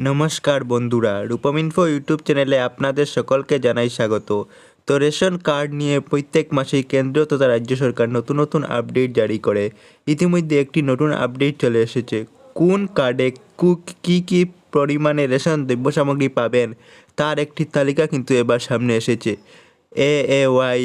নমস্কার বন্ধুরা, Rupam info YouTube চ্যানেলে আপনাদের সকলকে জানাই স্বাগত। তো রেশন কার্ড নিয়ে প্রত্যেক মাসেই কেন্দ্র তথা রাজ্য সরকার নতুন নতুন আপডেট জারি করে। ইতিমধ্যে একটি নতুন আপডেট চলে এসেছে। কোন কার্ডে কী কী পরিমাণে রেশন দ্রব্য সামগ্রী পাবেন তার একটি তালিকা কিন্তু এবার সামনে এসেছে। AAY,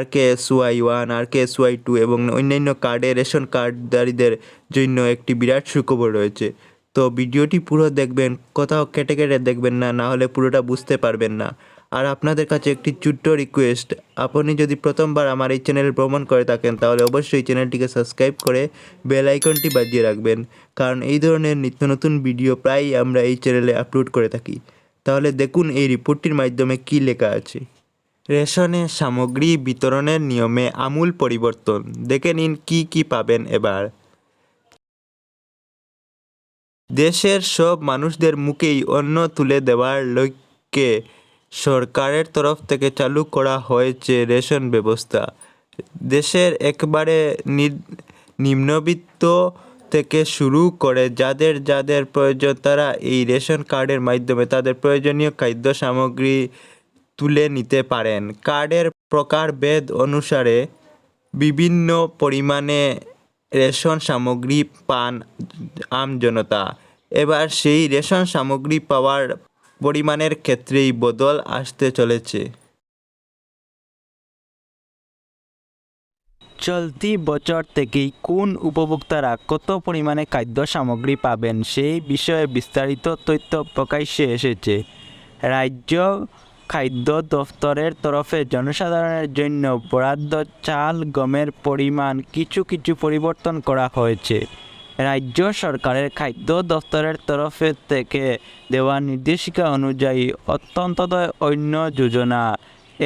RKSY1, RKSY2 এবং অন্যান্য কার্ডে রেশন কার্ডধারীদের জন্য একটি বিরাট সুখবর রয়েছে। তো ভিডিওটি পুরো দেখবেন, কোথাও কেটে কেটে দেখবেন না, না হলে পুরোটা বুঝতে পারবেন না। আর আপনাদের কাছে একটি ছোট্ট রিকোয়েস্ট, আপনি যদি প্রথমবার আমার এই চ্যানেল ভ্রমণ করে থাকেন তাহলে অবশ্যই চ্যানেলটিকে সাবস্ক্রাইব করে বেল আইকনটি বাজিয়ে রাখবেন, কারণ এই ধরনের নিত্য নতুন ভিডিও প্রায়ই আমরা এই চ্যানেলে আপলোড করে থাকি। তাহলে দেখুন এই রিপোর্টটির মাধ্যমে কী লেখা আছে। রেশনে সামগ্রী বিতরণের নিয়মে আমূল পরিবর্তন। দেখে নিন কী পাবেন এবার। দেশের সব মানুষদের মুখেই অন্ন তুলে দেওয়ার লক্ষ্যে সরকারের তরফ থেকে চালু করা হয়েছে রেশন ব্যবস্থা। দেশের একেবারে নিম্নবিত্ত থেকে শুরু করে যাদের প্রয়োজন তারা এই রেশন কার্ডের মাধ্যমে তাদের প্রয়োজনীয় খাদ্য সামগ্রী তুলে নিতে পারেন। কার্ডের প্রকারভেদ অনুসারে বিভিন্ন পরিমাণে রেশন সামগ্রী পান আমজনতা। এবার সেই রেশন সামগ্রী পাওয়ার পরিমাণের ক্ষেত্রেই বদল আসতে চলেছে। চলতি বছর থেকেই কোন উপভোক্তারা কত পরিমাণে খাদ্য সামগ্রী পাবেন সেই বিষয়ে বিস্তারিত তথ্য প্রকাশ্যে এসেছে। রাজ্য খাদ্য দফতরের তরফে জনসাধারণের জন্য বরাদ্দ চাল গমের পরিমাণ কিছু পরিবর্তন করা হয়েছে। রাজ্য সরকারের খাদ্য দফতরের তরফে থেকে দেওয়া নির্দেশিকা অনুযায়ী অন্তর্ভুক্ত অন্য যোজনা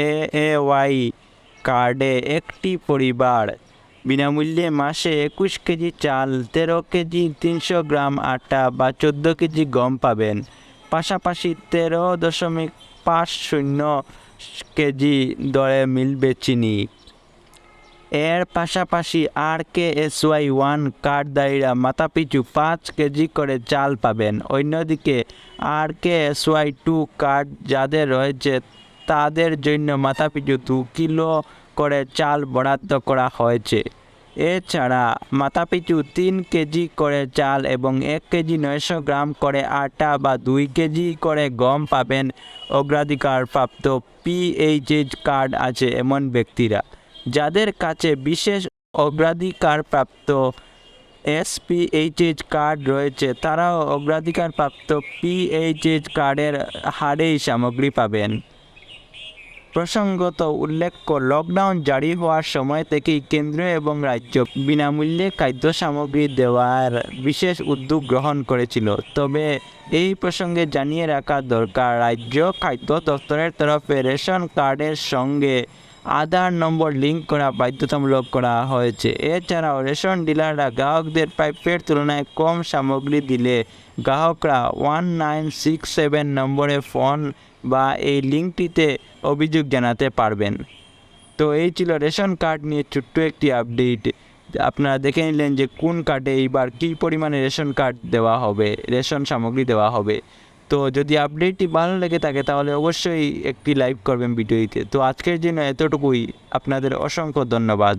AAY কার্ডে একটি পরিবার বিনামূল্যে মাসে 21 কেজি চাল, 13 কেজি 300 গ্রাম আটা বা 14 কেজি গম পাবেন। পাশাপাশি 13.50 কেজি দরে মিলবে চিনি। এর পাশাপাশি RKSY1 কার্ডধারীরা মাথাপিছু 5 কেজি করে চাল পাবেন। অন্যদিকে RKSY2 কার্ড যাদের রয়েছে তাদের জন্য মাথাপিছু 2 কিলো করে চাল বরাদ্দ করা হয়েছে। এছাড়া মাথাপিছু 3 কেজি করে চাল এবং 1 কেজি 900 গ্রাম করে আটা বা 2 কেজি করে গম পাবেন অগ্রাধিকারপ্রাপ্ত PHH কার্ড আছে এমন ব্যক্তিরা। যাদের কাছে বিশেষ অগ্রাধিকারপ্রাপ্ত SPHH কার্ড রয়েছে তারাও অগ্রাধিকারপ্রাপ্ত PHH কার্ডের হারেই সামগ্রী পাবেন। প্রসঙ্গত উল্লেখ্য, লকডাউন জারি হওয়ার সময় থেকেই কেন্দ্র এবং রাজ্য বিনামূল্যে খাদ্য সামগ্রী দেওয়ার বিশেষ উদ্যোগ গ্রহণ করেছিল। তবে এই প্রসঙ্গে জানিয়ে রাখা দরকার, রাজ্য খাদ্য দপ্তরের তরফে রেশন কার্ডের সঙ্গে আধার নম্বর লিঙ্ক করা বাধ্যতামূলক করা হয়েছে। এছাড়াও রেশন ডিলাররা গ্রাহকদের প্রাপ্যের তুলনায় কম সামগ্রী দিলে গ্রাহকরা 1967 নম্বরে ফোন বা এই লিঙ্কটিতে অভিযোগ জানাতে পারবেন। তো এই ছিল রেশন কার্ড নিয়ে ছোট্ট একটি আপডেট। আপনারা দেখে নিলেন যে কোন কার্ডে এইবার কী পরিমাণে রেশন কার্ড দেওয়া হবে, রেশন সামগ্রী দেওয়া হবে। তো যদি আপডেটটি ভালো লেগে থাকে তাহলে অবশ্যই একটি লাইক করবেন ভিডিওটিতে। তো আজকের জন্য এতটুকুই, আপনাদের অসংখ্য ধন্যবাদ।